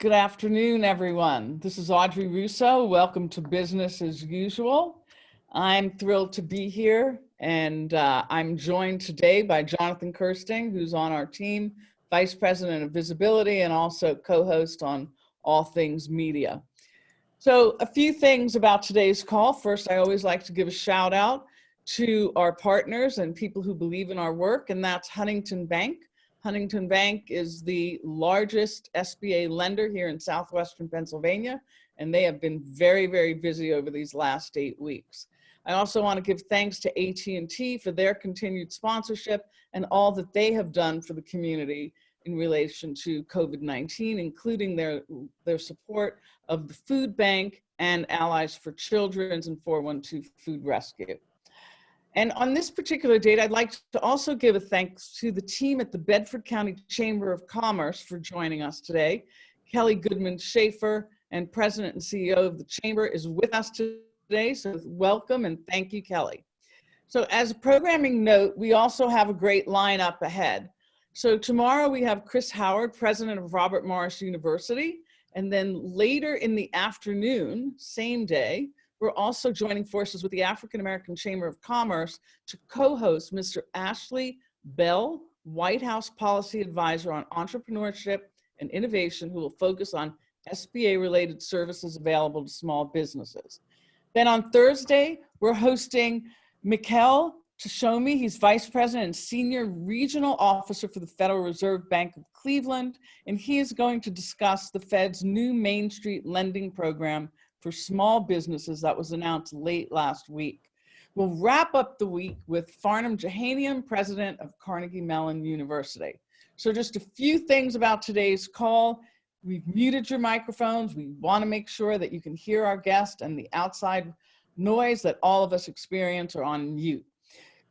Good afternoon, everyone. This is Audrey Russo. Welcome to Business as Usual. I'm thrilled to be here, and I'm joined today by Jonathan Kirsting, who's on our team, Vice President of Visibility and also co-host on All Things Media. So a few things about today's call. First, I always like to give a shout out to our partners and people who believe in our work, and that's Huntington Bank. Huntington Bank is the largest SBA lender here in southwestern Pennsylvania, and they have been very, very busy over these last 8 weeks. I also want to give thanks to AT&T for their continued sponsorship and all that they have done for the community in relation to COVID-19, including their support of the food bank and Allies for Children's and 412 Food Rescue. And on this particular date, I'd like to also give a thanks to the team at the Bedford County Chamber of Commerce for joining us today. Kelly Goodman Schaefer, and President and CEO of the Chamber, is with us today, so welcome and thank you, Kelly. So as a programming note, we also have a great lineup ahead. So tomorrow we have Chris Howard, President of Robert Morris University, and then later in the afternoon, same day, we're also joining forces with the African American Chamber of Commerce to co-host Mr. Ashley Bell, White House Policy Advisor on Entrepreneurship and Innovation, who will focus on SBA-related services available to small businesses. Then on Thursday, we're hosting Mikhail Tashomi. He's Vice President and Senior Regional Officer for the Federal Reserve Bank of Cleveland, and he is going to discuss the Fed's new Main Street lending program for small businesses that was announced late last week. We'll wrap up the week with Farnham Jahanian, President of Carnegie Mellon University. So just a few things about today's call. We've muted your microphones. We want to make sure that you can hear our guest, and the outside noise that all of us experience are on mute.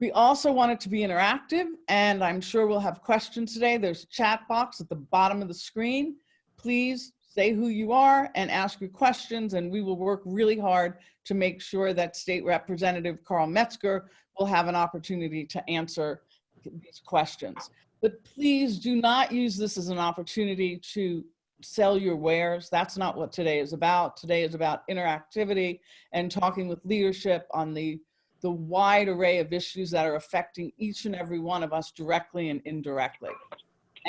We also want it to be interactive, and I'm sure we'll have questions today. There's a chat box at the bottom of the screen. Please say who you are and ask your questions, and we will work really hard to make sure that State Representative Carl Metzgar will have an opportunity to answer these questions. But please do not use this as an opportunity to sell your wares. That's not what today is about. Today is about interactivity and talking with leadership on the wide array of issues that are affecting each and every one of us directly and indirectly.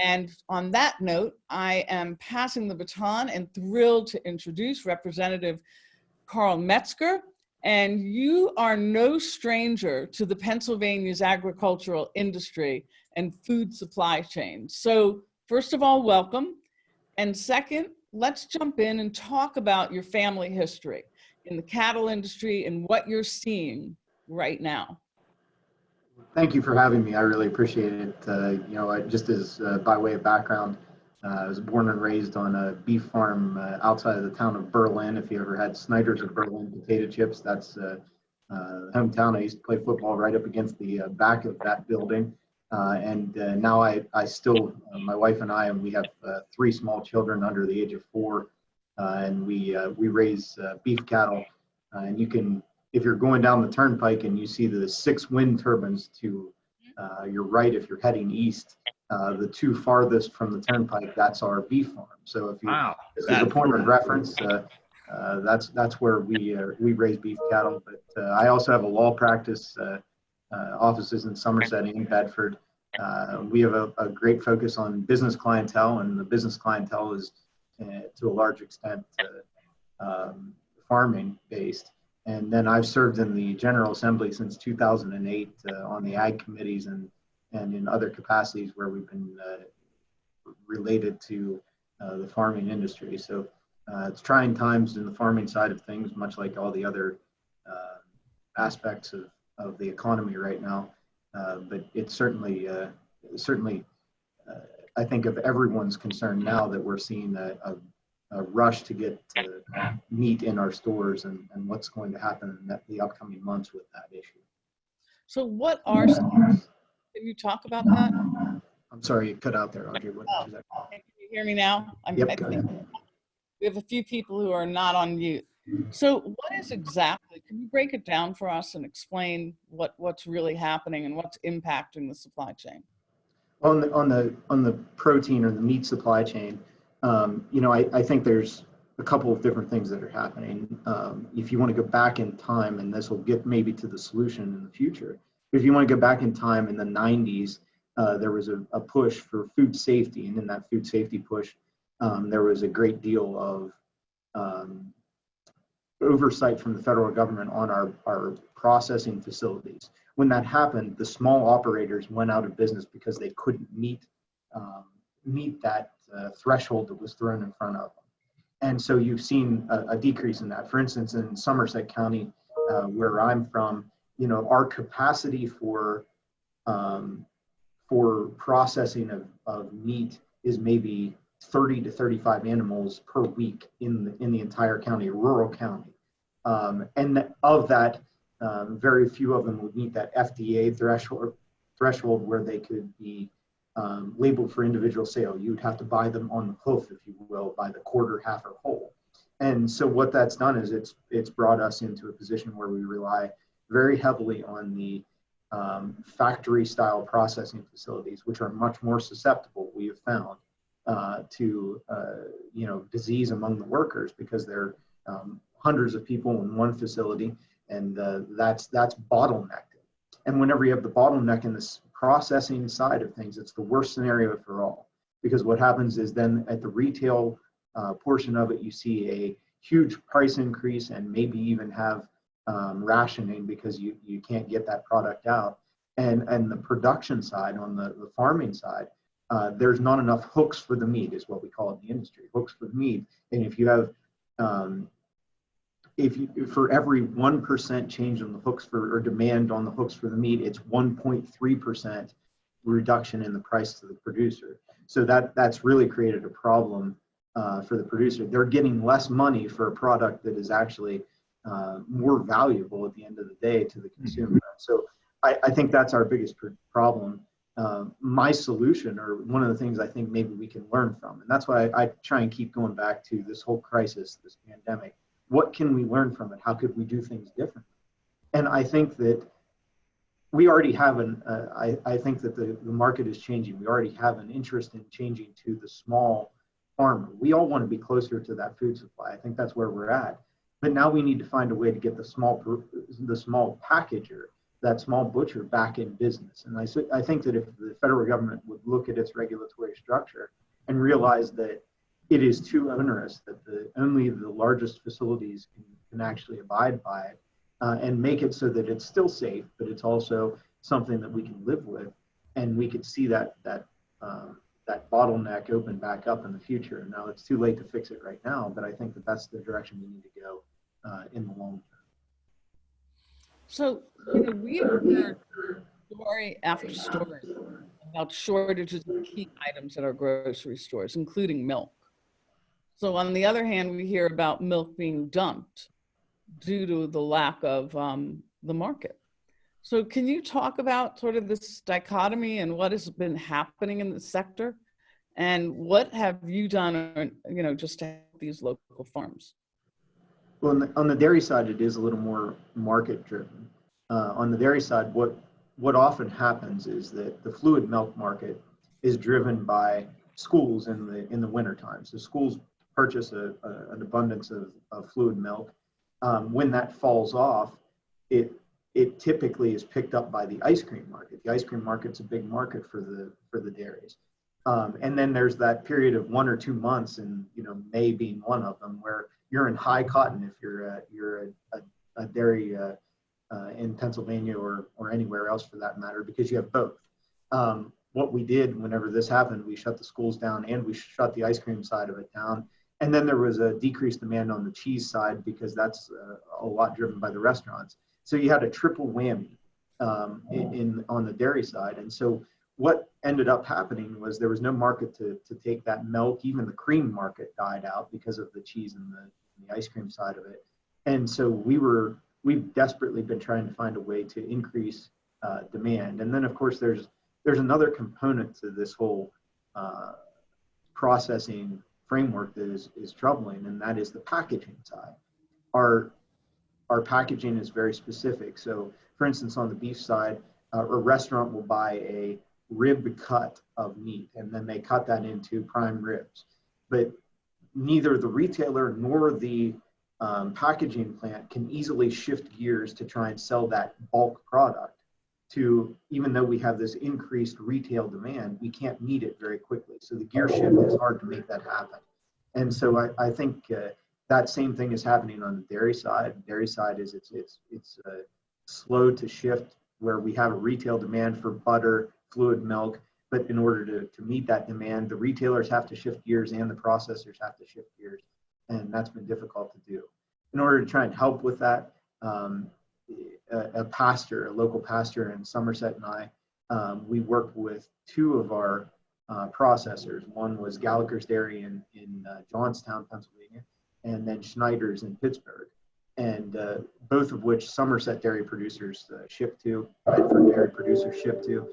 And on that note, I am passing the baton and thrilled to introduce Representative Carl Metzgar. And you are no stranger to the Pennsylvania's agricultural industry and food supply chain. So first of all, welcome. And second, let's jump in and talk about your family history in the cattle industry and what you're seeing right now. Thank you for having me. I really appreciate it. Just as by way of background, I was born and raised on a beef farm outside of the town of Berlin. If you ever had Snyder's of Berlin potato chips, that's the hometown. I used to play football right up against the back of that building. Now I still, my wife and I, and we have 3 small children under the age of 4, and we raise beef cattle. And you can, if you're going down the turnpike and you see the 6 wind turbines to your right, if you're heading east, the 2 farthest from the turnpike, that's our beef farm. So if you, this is a point of reference, that's where we raise beef cattle. But I also have a law practice, offices in Somerset and Bedford. We have a great focus on business clientele, and the business clientele is to a large extent farming based. And then I've served in the General Assembly since 2008 on the ag committees and in other capacities where we've been related to the farming industry. So it's trying times in the farming side of things, much like all the other aspects of the economy right now. But it's certainly, I think of everyone's concern now that we're seeing a rush to get meat in our stores and what's going to happen in the upcoming months with that issue. So what are some, can you talk about that? I'm sorry, you cut out there, Audrey. What was that? Can you hear me now? Yep, go ahead. We have a few people who are not on mute. So what is exactly, can you break it down for us and explain what's really happening and what's impacting the supply chain? On the protein or the meat supply chain, I think there's a couple of different things that are happening. If you want to go back in time, and this will get maybe to the solution in the future, if you want to go back in time in the 90s, there was a push for food safety. And in that food safety push, there was a great deal of oversight from the federal government on our processing facilities. When that happened, the small operators went out of business because they couldn't meet that threshold that was thrown in front of them. And so you've seen a decrease in that. For instance, in Somerset County, where I'm from, our capacity for processing of meat is maybe 30 to 35 animals per week in the entire county, a rural county. And of that, very few of them would meet that FDA threshold where they could be labeled for individual sale. You would have to buy them on the hoof, if you will, by the quarter, half, or whole. And so what that's done is it's brought us into a position where we rely very heavily on the factory style processing facilities, which are much more susceptible, we have found, to disease among the workers, because they're hundreds of people in one facility, and that's bottlenecked. And whenever you have the bottleneck in this processing side of things, it's the worst scenario for all, because what happens is then at the retail portion of it, you see a huge price increase and maybe even have rationing because you can't get that product out. And the production side, on the farming side, there's not enough hooks for the meat, is what we call it in the industry, hooks for the meat. And if you have for every 1% change on the hooks or demand on the hooks for the meat, it's 1.3% reduction in the price to the producer. So that's really created a problem for the producer. They're getting less money for a product that is actually more valuable at the end of the day to the consumer. So I think that's our biggest problem. My solution, or one of the things I think maybe we can learn from, and that's why I try and keep going back to this whole crisis, this pandemic. What can we learn from it? How could we do things differently? And I think that we already have I think that the market is changing. We already have an interest in changing to the small farmer. We all want to be closer to that food supply. I think that's where we're at. But now we need to find a way to get the small packager, that small butcher, back in business. And I think that if the federal government would look at its regulatory structure and realize that it is too onerous, that only the largest facilities can actually abide by it, and make it so that it's still safe, but it's also something that we can live with, and we could see that bottleneck open back up in the future. Now, it's too late to fix it right now, but I think that that's the direction we need to go in the long term. So, we have heard story after story about shortages of key items at our grocery stores, including milk. So on the other hand, we hear about milk being dumped due to the lack of the market. So can you talk about sort of this dichotomy and what has been happening in the sector? And what have you done, just to help these local farms? Well, on the dairy side, it is a little more market driven. On the dairy side, what often happens is that the fluid milk market is driven by schools in the winter time. So schools purchase an abundance of fluid milk. When that falls off, it typically is picked up by the ice cream market. The ice cream market's a big market for the dairies. And then there's that period of 1 or 2 months, and May being one of them, where you're in high cotton if you're a dairy in Pennsylvania or anywhere else for that matter, because you have both. What we did whenever this happened, we shut the schools down and we shut the ice cream side of it down. And then there was a decreased demand on the cheese side, because that's a lot driven by the restaurants. So you had a triple whammy on the dairy side. And so what ended up happening was there was no market to take that milk. Even the cream market died out because of the cheese and the ice cream side of it. And so we've desperately been trying to find a way to increase demand. And then of course there's another component to this whole processing framework that is troubling, and that is the packaging side. Our packaging is very specific. So for instance, on the beef side, a restaurant will buy a rib cut of meat, and then they cut that into prime ribs. but neither the retailer nor the packaging plant can easily shift gears to try and sell that bulk product to, even though we have this increased retail demand, we can't meet it very quickly. So the gear shift is hard to make that happen. And so I think that same thing is happening on the dairy side. Dairy side is it's slow to shift, where we have a retail demand for butter, fluid milk, but in order to meet that demand, the retailers have to shift gears and the processors have to shift gears. And that's been difficult to do. In order to try and help with that, a local pastor in Somerset and I, we worked with two of our processors. One was Gallagher's Dairy in Johnstown, Pennsylvania, and then Schneider's in Pittsburgh. And both of which Somerset dairy producers ship to, Bedford dairy producers ship to.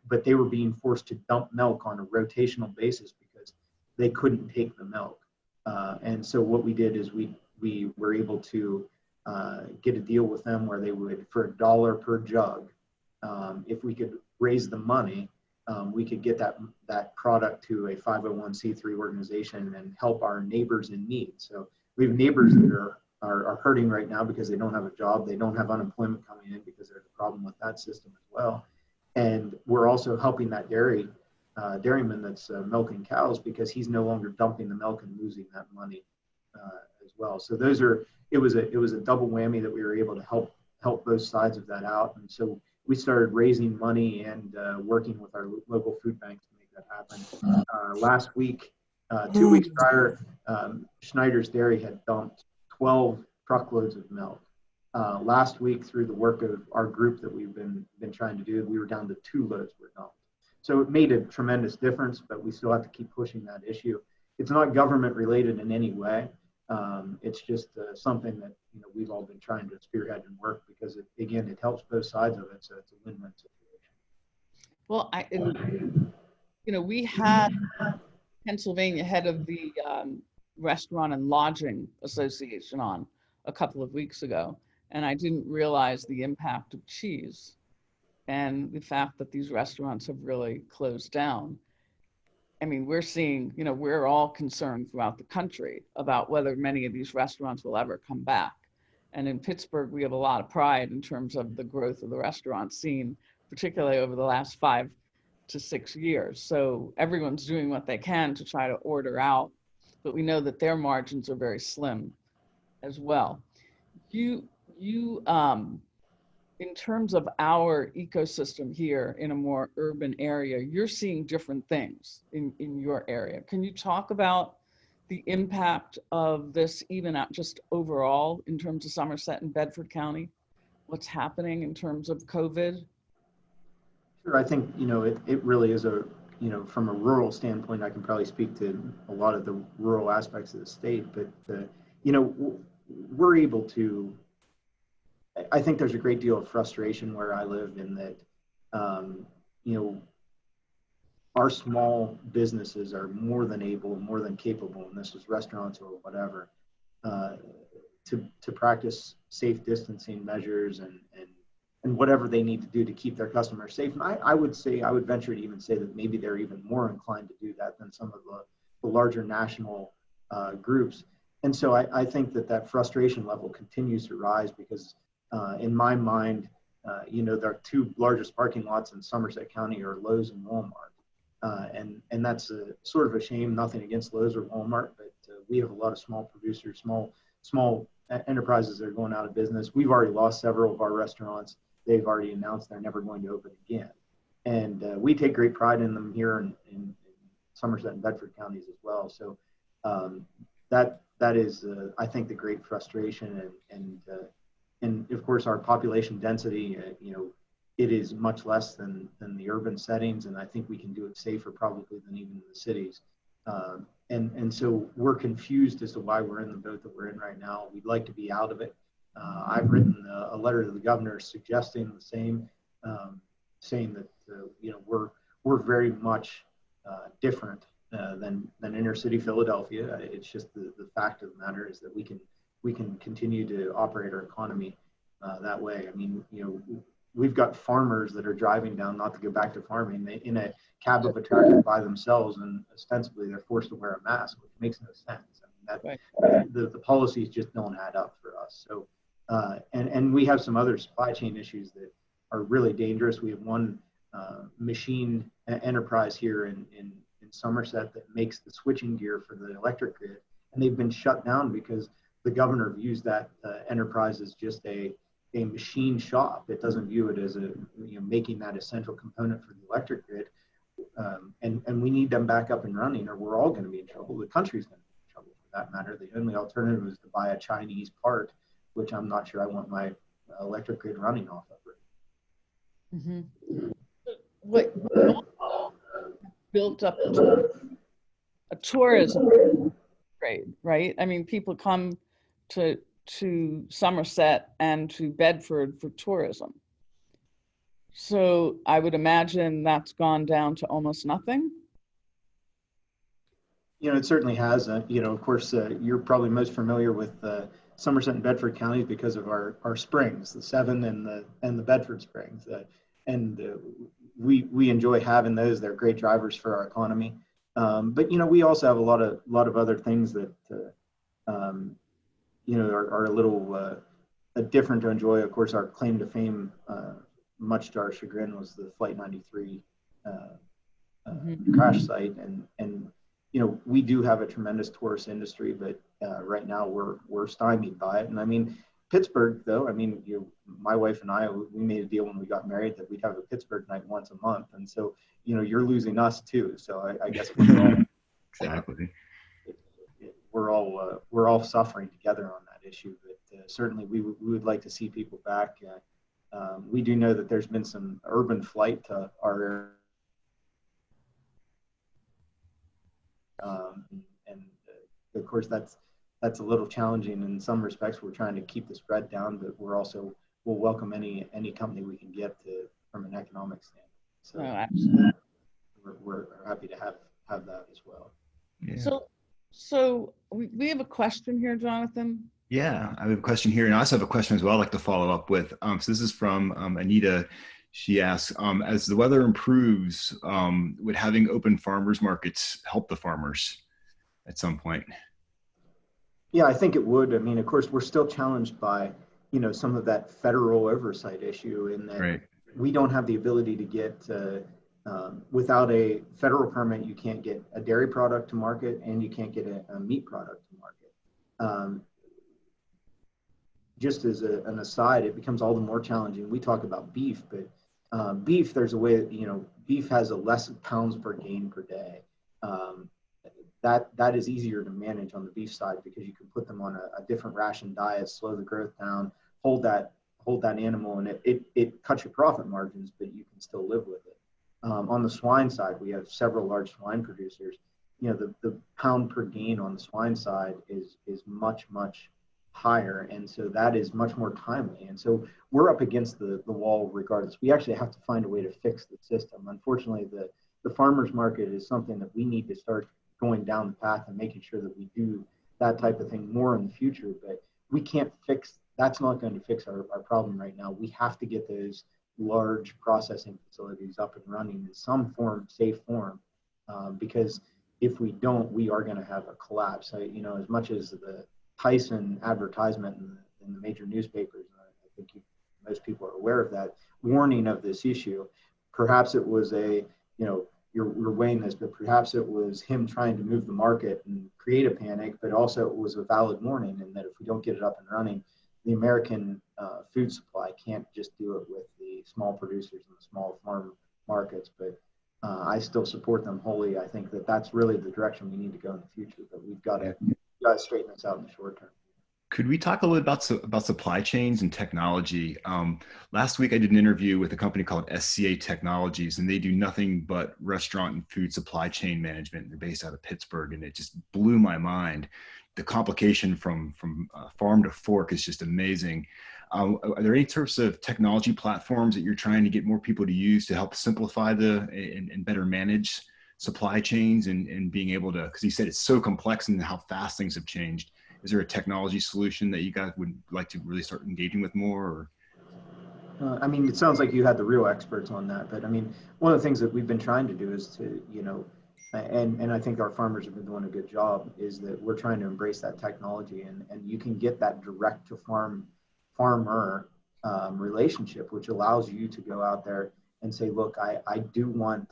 But they were being forced to dump milk on a rotational basis because they couldn't take the milk. And so what we did is we were able to get a deal with them where they would, for $1 per jug, if we could raise the money, we could get that product to a 501c3 organization and help our neighbors in need. So we have neighbors that are hurting right now because they don't have a job. They don't have unemployment coming in because there's a problem with that system as well. And we're also helping that dairyman that's milking cows because he's no longer dumping the milk and losing that money as well. So it was a double whammy that we were able to help both sides of that out. And so we started raising money and working with our local food bank to make that happen. Last week, 2 weeks prior, Schneider's Dairy had dumped 12 truckloads of milk. Last week, through the work of our group that we've been trying to do, we were down to 2 loads were dumped. So it made a tremendous difference, but we still have to keep pushing that issue. It's not government related in any way. It's just something that we've all been trying to spearhead and work because it helps both sides of it, so it's a win-win situation. Well, we had Pennsylvania head of the Restaurant and Lodging Association on a couple of weeks ago, and I didn't realize the impact of cheese and the fact that these restaurants have really closed down. I mean, we're seeing, we're all concerned throughout the country about whether many of these restaurants will ever come back. And in Pittsburgh, we have a lot of pride in terms of the growth of the restaurant scene, particularly over the last 5 to 6 years. So everyone's doing what they can to try to order out, but we know that their margins are very slim as well. In terms of our ecosystem here in a more urban area, you're seeing different things in your area. Can you talk about the impact of this, even at just overall in terms of Somerset and Bedford County? What's happening in terms of COVID? Sure, I think, it really is from a rural standpoint, I can probably speak to a lot of the rural aspects of the state, but, we're able to, I think there's a great deal of frustration where I live in that, our small businesses are more than able, more than capable, and this is restaurants or whatever, to practice safe distancing measures and whatever they need to do to keep their customers safe. And I would venture to even say that maybe they're even more inclined to do that than some of the larger national groups. And so I think that frustration level continues to rise because in my mind, the 2 largest parking lots in Somerset County are Lowe's and Walmart. And that's sort of a shame, nothing against Lowe's or Walmart, but we have a lot of small producers, small enterprises that are going out of business. We've already lost several of our restaurants. They've already announced they're never going to open again. And we take great pride in them here in Somerset and Bedford counties as well. So that is, I think, the great frustration. And of course, our population density, it is much less than the urban settings, and I think we can do it safer probably than even in the cities. And so we're confused as to why we're in the boat that we're in right now. We'd like to be out of it. I've written a letter to the governor suggesting the same, saying that we're very much different than inner city Philadelphia. It's just the fact of the matter is that we can continue to operate our economy that way. I mean, we've got farmers that are driving down, not to go back to farming, in a cab of a tractor by themselves, and ostensibly they're forced to wear a mask, which makes no sense. I mean, the policies just don't add up for us. So, and we have some other supply chain issues that are really dangerous. We have one machine enterprise here in Somerset that makes the switching gear for the electric grid, and they've been shut down because the governor views that enterprise as just a machine shop. It doesn't view it as making that a central component for the electric grid. And we need them back up and running, or we're all going to be in trouble. The country's going to be in trouble for that matter. The only alternative is to buy a Chinese part, which I'm not sure I want my electric grid running off of. Mm-hmm. What built up a tourism trade, right? I mean, people come to Somerset and to Bedford for tourism. So I would imagine that's gone down to almost nothing. It certainly has. Of course, you're probably most familiar with Somerset and Bedford counties because of our springs, the Severn and the Bedford Springs, and we enjoy having those. They're great drivers for our economy. But we also have a lot of other things that are a little different to enjoy. Of course, our claim to fame, much to our chagrin, was the Flight 93 crash site, and we do have a tremendous tourist industry, but right now we're stymied by it. And I mean, Pittsburgh, though, my wife and I, we made a deal when we got married that we'd have a Pittsburgh night once a month, and so you're losing us too. So I guess exactly. We're all suffering together on that issue, but certainly we would like to see people back. We do know that there's been some urban flight to our area. And of course, that's a little challenging in some respects. We're trying to keep the spread down, but we'll welcome any company we can get from an economic standpoint. So absolutely. We're happy to have that as well. Yeah. So we have a question here, Jonathan. Yeah, I have a question here, and I also have a question as well I'd like to follow up with. So this is from Anita. She asks, as the weather improves, would having open farmers markets help the farmers at some point? Yeah, I think it would. I mean, of course, we're still challenged by, some of that federal oversight issue in that we don't have the ability to get, without a federal permit, you can't get a dairy product to market, and you can't get a meat product to market. Just as an aside, it becomes all the more challenging. We talk about beef, but beef, there's a way that, beef has a less pounds per gain per day. That is easier to manage on the beef side because you can put them on a different ration diet, slow the growth down, hold that animal, and it cuts your profit margins, but you can still live with it. On the swine side, we have several large swine producers. The pound per gain on the swine side is much higher, and so that is much more timely, and so we're up against the wall regardless. We actually have to find a way to fix the system. Unfortunately, the farmers market is something that we need to start going down the path and making sure that we do that type of thing more in the future, but we can't that's not going to fix our problem right now. We have to get those large processing facilities up and running in some form, safe form, because if we don't, we are going to have a collapse. As much as the Tyson advertisement in the major newspapers, I think most people are aware of that, warning of this issue. Perhaps it was you're weighing this, but perhaps it was him trying to move the market and create a panic, but also it was a valid warning, and that if we don't get it up and running, the American food supply can't just do it with the small producers and the small farm markets. But I still support them wholly. I think that's really the direction we need to go in the future, but we've got to straighten this out in the short term. Could we talk a little bit about supply chains and technology? Last week, I did an interview with a company called SCA Technologies, and they do nothing but restaurant and food supply chain management. They're based out of Pittsburgh, and it just blew my mind. The complication from farm to fork is just amazing. Are there any sorts of technology platforms that you're trying to get more people to use to help simplify and better manage supply chains and being able to, because he said it's so complex and how fast things have changed. Is there a technology solution that you guys would like to really start engaging with more? Or? I mean, it sounds like you had the real experts on that, but I mean, one of the things that we've been trying to do is to, and I think our farmers have been doing a good job, is that we're trying to embrace that technology, and you can get that direct to farmer relationship, which allows you to go out there and say, look, I do want,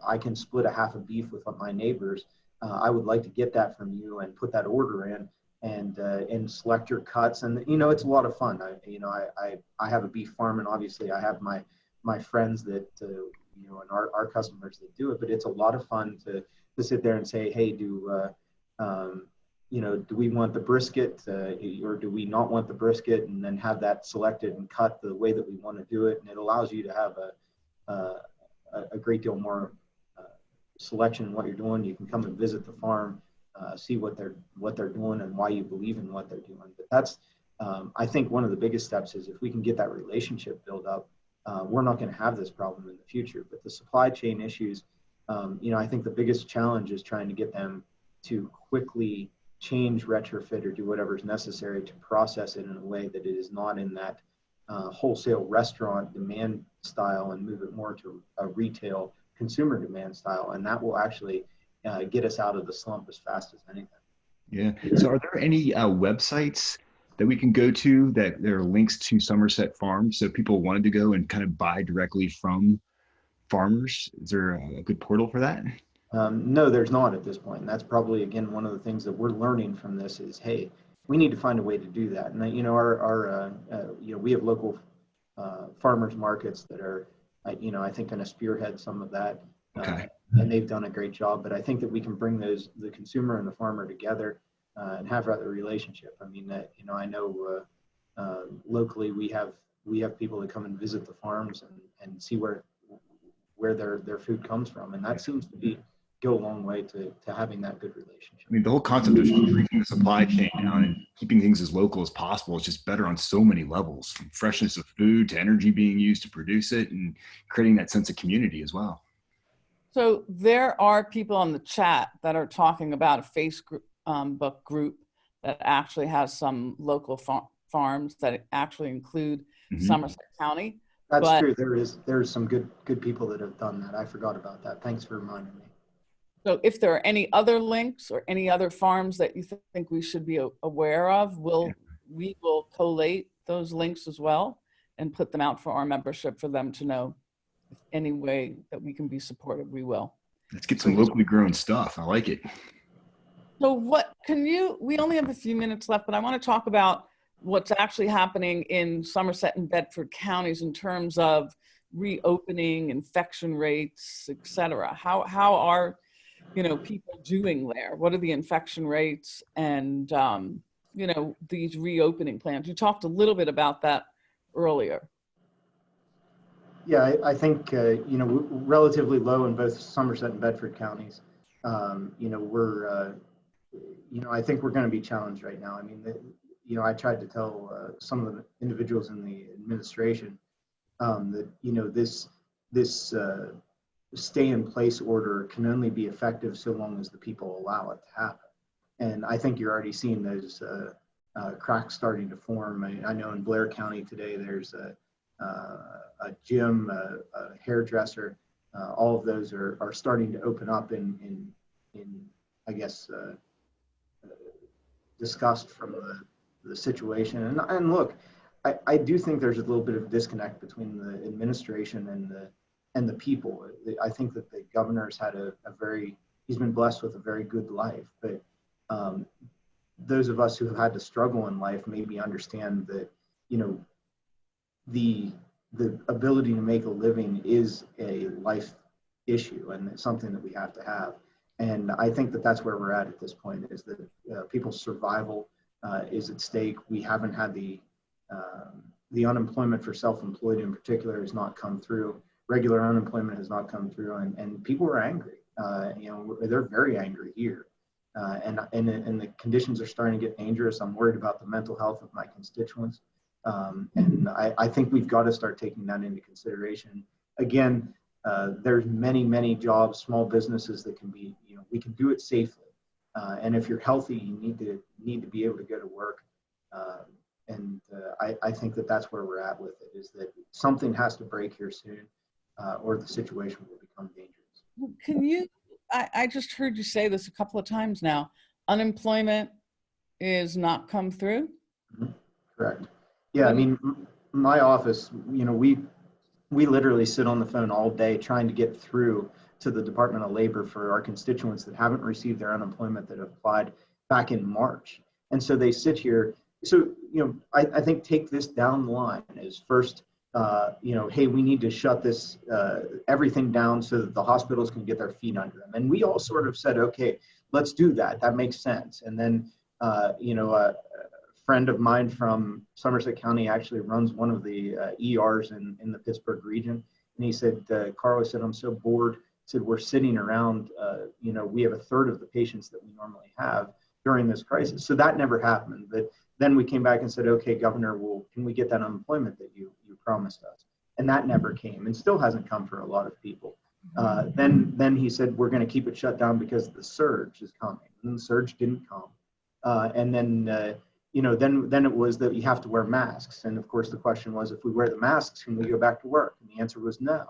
I can split a half a beef with my neighbors. I would like to get that from you and put that order in, and select your cuts. And it's a lot of fun. I have a beef farm, and obviously I have my friends that and our customers that do it. But it's a lot of fun to sit there and say, hey, do we want the brisket, or do we not want the brisket, and then have that selected and cut the way that we want to do it. And it allows you to have a great deal more selection in what you're doing. You can come and visit the farm, see what they're doing and why you believe in what they're doing. But that's, I think one of the biggest steps is if we can get that relationship built up, we're not going to have this problem in the future. But the supply chain issues, I think the biggest challenge is trying to get them to quickly change, retrofit, or do whatever is necessary to process it in a way that it is not in that wholesale restaurant demand style, and move it more to a retail consumer demand style. And that will actually get us out of the slump as fast as anything. Yeah. So are there any websites that we can go to that there are links to Somerset farms, so people wanted to go and kind of buy directly from farmers? Is there a good portal for that? No, there's not at this point. And that's probably, again, one of the things that we're learning from this is, hey, we need to find a way to do that. And we have local farmers markets that are, I think, going to spearhead some of that. Okay. And they've done a great job. But I think that we can bring the consumer and the farmer together and have that relationship. I mean, I know locally we have people that come and visit the farms and see where their food comes from, and that seems to go a long way to having that good relationship. I mean, the whole concept of shrinking the supply chain down and keeping things as local as possible is just better on so many levels, from freshness of food to energy being used to produce it, and creating that sense of community as well. So there are people on the chat that are talking about a Facebook group that actually has some local farms that actually include Somerset County. That's true. There's some good people that have done that. I forgot about that. Thanks for reminding me. So if there are any other links or any other farms that you think we should be aware of, we will collate those links as well and put them out for our membership for them to know. If any way that we can be supportive, we will. Let's get some locally grown stuff. I like it. So we only have a few minutes left, but I want to talk about what's actually happening in Somerset and Bedford counties in terms of reopening, infection rates, et cetera. How are people doing there? What are the infection rates and, these reopening plans? You talked a little bit about that earlier. Yeah, I think, we're relatively low in both Somerset and Bedford counties. I think we're going to be challenged right now. I mean, I tried to tell some of the individuals in the administration that, this stay in place order can only be effective so long as the people allow it to happen. And I think you're already seeing those cracks starting to form. I know in Blair County today, there's a gym, a hairdresser. All of those are starting to open up in I guess, disgust from the situation. And look, I do think there's a little bit of disconnect between the administration and the people. I think that the governor's had he's been blessed with a very good life, but those of us who have had to struggle in life maybe understand that, the ability to make a living is a life issue, and it's something that we have to have. And I think that that's where we're at this point, is that people's survival is at stake. We haven't had the unemployment for self-employed in particular has not come through. Regular unemployment has not come through, and people are angry. They're very angry here. And the conditions are starting to get dangerous. I'm worried about the mental health of my constituents. And I think we've got to start taking that into consideration. Again, there's many jobs, small businesses that can be, we can do it safely. And if you're healthy, you need to be able to go to work I think that that's where we're at with it, is that something has to break here soon, or the situation will become dangerous. Can you, I just heard you say this a couple of times now, unemployment is not come through? Mhm. Correct. Yeah, I mean, my office, we literally sit on the phone all day trying to get through to the Department of Labor for our constituents that haven't received their unemployment that applied back in March. And so they sit here. So, I think take this down the line as first, hey, we need to shut this, everything down so that the hospitals can get their feet under them. And we all sort of said, okay, let's do that. That makes sense. And then, a friend of mine from Somerset County actually runs one of the ERs in the Pittsburgh region. And he said, Carl said, I'm so bored. He said, we're sitting around, we have a third of the patients that we normally have during this crisis. So that never happened. But then we came back and said, okay, Governor, can we get that unemployment that you promised us? And that never came, and still hasn't come for a lot of people. Then he said, we're going to keep it shut down because the surge is coming. And the surge didn't come. And then it was that you have to wear masks. And of course, the question was, if we wear the masks, can we go back to work? And the answer was no.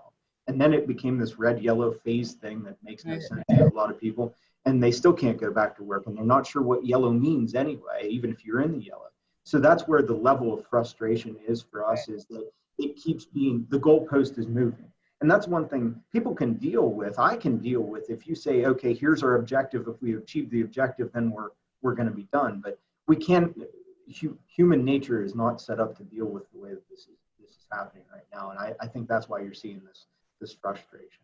And then it became this red-yellow phase thing that makes no sense to a lot of people. And they still can't go back to work. And they're not sure what yellow means anyway, even if you're in the yellow. So that's where the level of frustration is for us, is that it keeps being, the goalpost is moving. And that's one thing people can deal with. I can deal with if you say, okay, here's our objective. If we achieve the objective, then we're going to be done. But we can't, human nature is not set up to deal with the way that this is happening right now. And I think that's why you're seeing this frustration.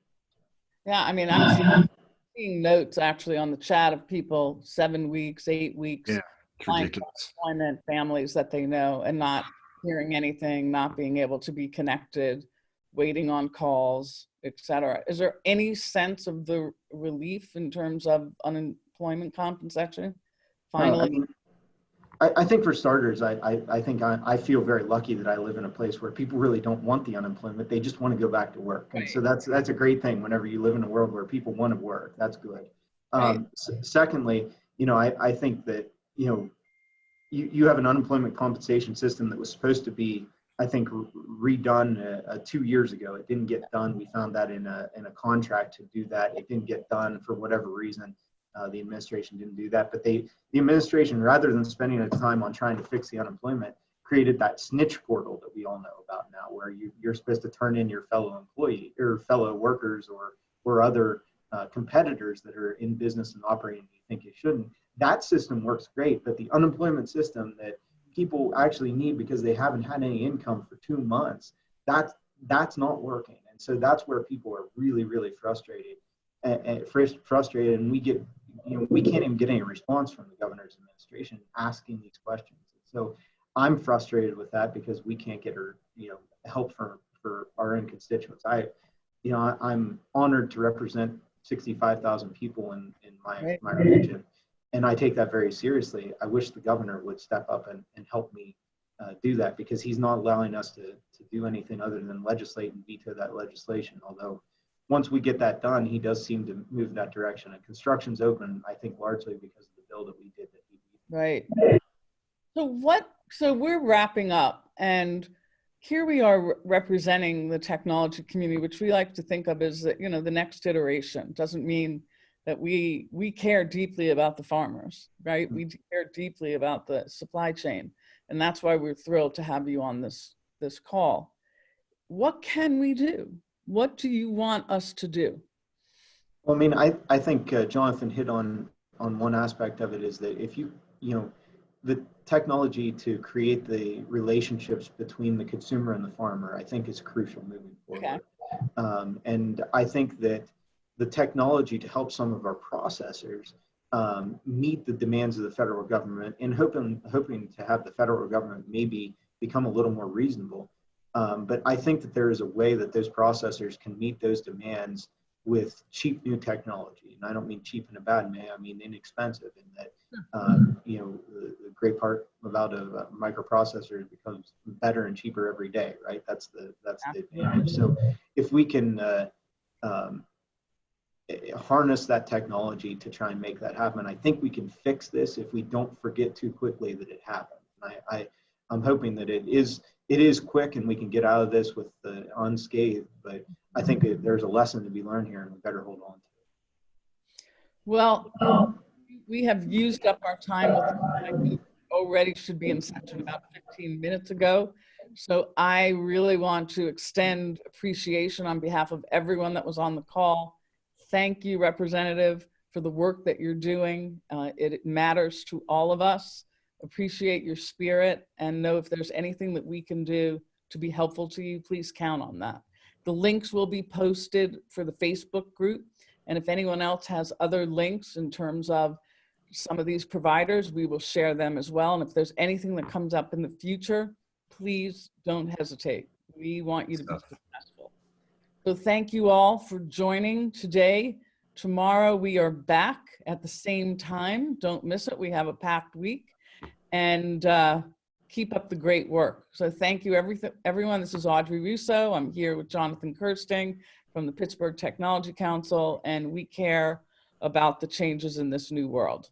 Yeah, I mean, I'm seeing notes actually on the chat of people 7 weeks, 8 weeks, Yeah, it's ridiculous. Employment, families that they know, and not hearing anything, not being able to be connected, waiting on calls, etc. Is there any sense of the relief in terms of unemployment compensation? Finally, I think for starters, I think I feel very lucky that I live in a place where people really don't want the unemployment. They just want to go back to work. And so that's a great thing whenever you live in a world where people want to work. That's good. Secondly, I think that, you have an unemployment compensation system that was supposed to be, I think, redone 2 years ago. It didn't get done. We found that in a contract to do that. It didn't get done for whatever reason. The administration didn't do that, but the administration, rather than spending its time on trying to fix the unemployment, created that snitch portal that we all know about now, where you're supposed to turn in your fellow employee or fellow workers or other competitors that are in business and operating you think you shouldn't. That system works great, but the unemployment system that people actually need because they haven't had any income for 2 months, that's not working. And so that's where people are really, really frustrated. And we can't even get any response from the governor's administration asking these questions. So I'm frustrated with that because we can't get help for our own constituents. I'm honored to represent 65,000 people in my region, and I take that very seriously. I wish the governor would step up and help me do that, because he's not allowing us to do anything other than legislate and veto that legislation. Although once we get that done, he does seem to move that direction. And construction's open, I think, largely because of the bill that we did. Right. So we're wrapping up, and here we are representing the technology community, which we like to think of as the next iteration. Doesn't mean that we care deeply about the farmers, right? We care deeply about the supply chain, and that's why we're thrilled to have you on this call. What can we do? What do you want us to do? Well, I mean, I think Jonathan hit on one aspect of it, is that if the technology to create the relationships between the consumer and the farmer, I think is crucial moving forward. Okay. And I think that the technology to help some of our processors meet the demands of the federal government, and hoping to have the federal government maybe become a little more reasonable. But I think that there is a way that those processors can meet those demands with cheap new technology. And I don't mean cheap in a bad way, I mean inexpensive, in that, the great part about a microprocessor becomes better and cheaper every day, right? That's the advantage. So if we can harness that technology to try and make that happen, I think we can fix this if we don't forget too quickly that it happened. I'm hoping that it is quick and we can get out of this with the unscathed. But I think there's a lesson to be learned here, and we better hold on to it. Well, we have used up our time with already should be in session about 15 minutes ago. So I really want to extend appreciation on behalf of everyone that was on the call. Thank you, Representative, for the work that you're doing. It matters to all of us. Appreciate your spirit, and know if there's anything that we can do to be helpful to you, please count on that. The links will be posted for the Facebook group. And if anyone else has other links in terms of some of these providers, we will share them as well. And if there's anything that comes up in the future, please don't hesitate. We want you to be successful. So thank you all for joining today. Tomorrow we are back at the same time. Don't miss it. We have a packed week, and keep up the great work. So thank you everyone. This is Audrey Russo. I'm here with Jonathan Kirsting from the Pittsburgh Technology Council, and we care about the changes in this new world.